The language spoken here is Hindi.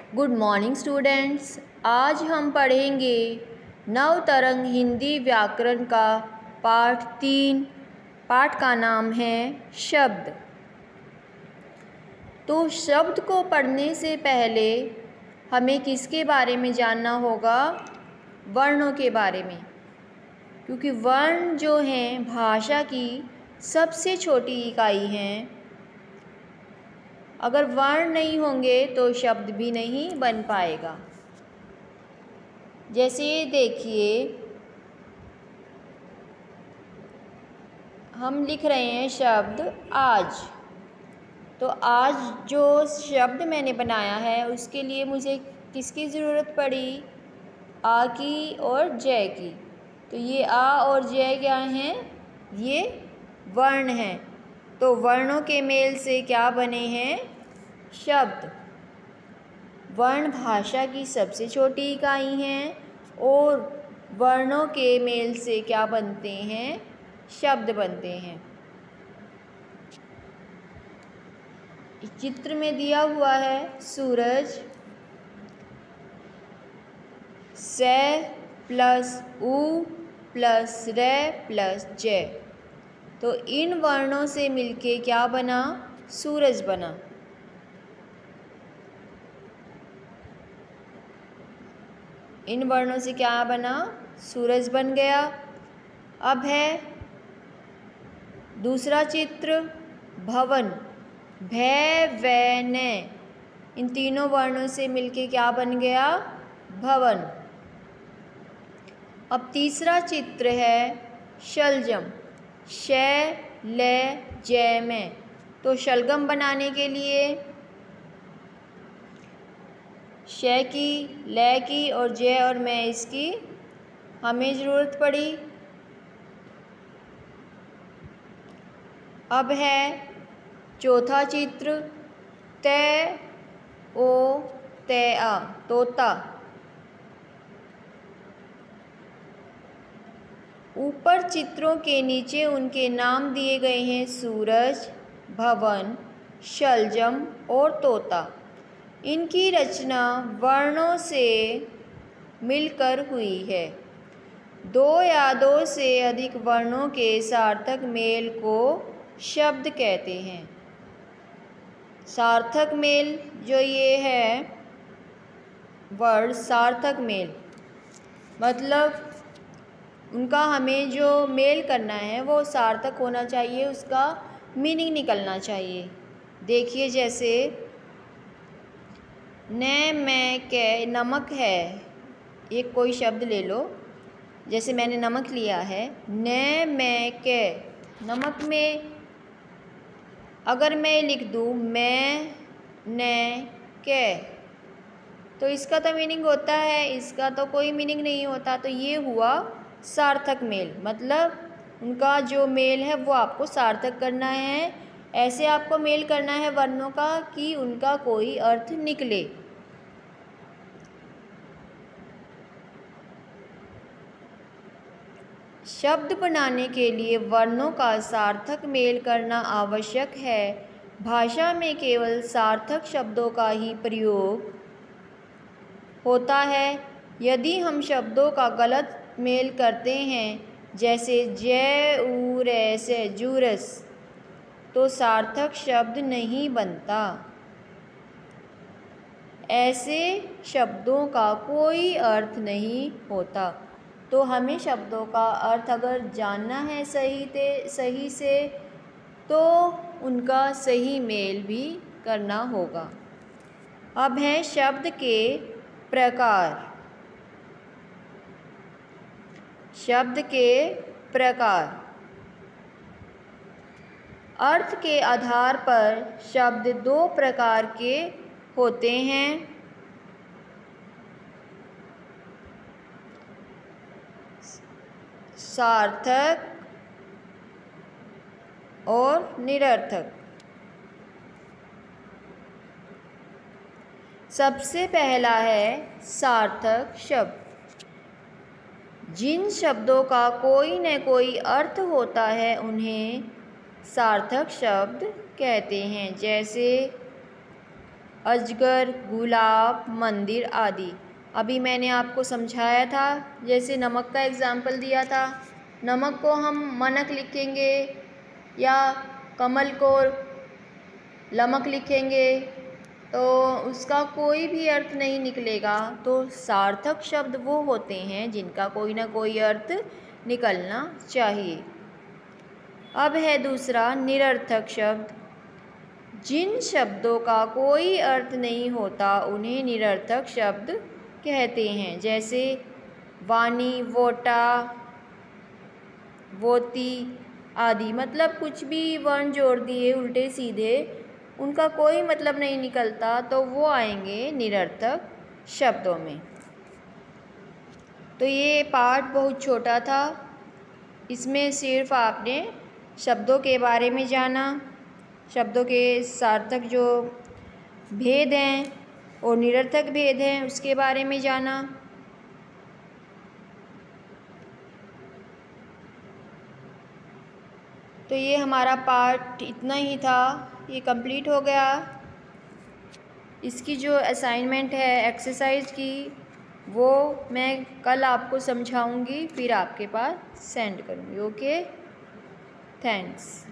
Good morning students. आज हम पढ़ेंगे नवतरंग हिंदी व्याकरण का पाठ 3। पाठ का नाम है शब्द। तो शब्द को पढ़ने से पहले हमें किसके बारे में जानना होगा? वर्णों के बारे में, क्योंकि वर्ण जो हैं भाषा की सबसे छोटी इकाई हैं। अगर वर्ण नहीं होंगे तो शब्द भी नहीं बन पाएगा। जैसे देखिए, हम लिख रहे हैं शब्द आज। तो आज जो शब्द मैंने बनाया है उसके लिए मुझे किसकी ज़रूरत पड़ी? आ की और जय की। तो ये आ और जय क्या हैं? ये वर्ण हैं। तो वर्णों के मेल से क्या बने हैं? शब्द। वर्ण भाषा की सबसे छोटी इकाई हैं और वर्णों के मेल से क्या बनते हैं? शब्द बनते हैं। चित्र में दिया हुआ है सूरज, से प्लस उ प्लस रे प्लस जय। तो इन वर्णों से मिलके क्या बना? सूरज बना। इन वर्णों से क्या बना? सूरज बन गया। अब है दूसरा चित्र, भवन, भै वै ने। इन तीनों वर्णों से मिलके क्या बन गया? भवन। अब तीसरा चित्र है शलजम, शै ले जय में। तो शलगम बनाने के लिए शै की, ले की और जय और मैं इसकी हमें ज़रूरत पड़ी। अब है चौथा चित्र, तै ओ तै आ, तोता। ऊपर चित्रों के नीचे उनके नाम दिए गए हैं सूरज, भवन, शलजम और तोता। इनकी रचना वर्णों से मिलकर हुई है। दो या दो से अधिक वर्णों के सार्थक मेल को शब्द कहते हैं। सार्थक मेल जो ये है वर्ड, सार्थक मेल मतलब उनका हमें जो मेल करना है वो सार्थक होना चाहिए, उसका मीनिंग निकलना चाहिए। देखिए जैसे न मैं के, नमक है, एक कोई शब्द ले लो। जैसे मैंने नमक लिया है, न मैं के, नमक में अगर मैं लिख दूँ मैं न के, तो इसका तो मीनिंग होता है, इसका तो कोई मीनिंग नहीं होता। तो ये हुआ सार्थक मेल, मतलब उनका जो मेल है वो आपको सार्थक करना है। ऐसे आपको मेल करना है वर्णों का कि उनका कोई अर्थ निकले। शब्द बनाने के लिए वर्णों का सार्थक मेल करना आवश्यक है। भाषा में केवल सार्थक शब्दों का ही प्रयोग होता है। यदि हम शब्दों का गलत मेल करते हैं, जैसे जय उ रे से जुरस, तो सार्थक शब्द नहीं बनता। ऐसे शब्दों का कोई अर्थ नहीं होता। तो हमें शब्दों का अर्थ अगर जानना है सही से तो उनका सही मेल भी करना होगा। अब है शब्द के प्रकार। शब्द के प्रकार। अर्थ के आधार पर शब्द दो प्रकार के होते हैं। सार्थक और निरर्थक। सबसे पहला है सार्थक शब्द। जिन शब्दों का कोई न कोई अर्थ होता है उन्हें सार्थक शब्द कहते हैं। जैसे अजगर, गुलाब, मंदिर आदि। अभी मैंने आपको समझाया था, जैसे नमक का एग्ज़ाम्पल दिया था। नमक को हम मनक लिखेंगे या कमल को लमक लिखेंगे तो उसका कोई भी अर्थ नहीं निकलेगा। तो सार्थक शब्द वो होते हैं जिनका कोई ना कोई अर्थ निकलना चाहिए। अब है दूसरा निरर्थक शब्द। जिन शब्दों का कोई अर्थ नहीं होता उन्हें निरर्थक शब्द कहते हैं। जैसे वाणी, वोटा, वोती आदि। मतलब कुछ भी वर्ण जोड़ दिए उल्टे सीधे, उनका कोई मतलब नहीं निकलता, तो वो आएंगे निरर्थक शब्दों में। तो ये पाठ बहुत छोटा था, इसमें सिर्फ आपने शब्दों के बारे में जाना, शब्दों के सार्थक जो भेद हैं और निरर्थक भेद हैं उसके बारे में जाना। तो ये हमारा पार्ट इतना ही था, ये कंप्लीट हो गया। इसकी जो असाइनमेंट है एक्सरसाइज की, वो मैं कल आपको समझाऊंगी, फिर आपके पास सेंड करूंगी। Okay, thanks.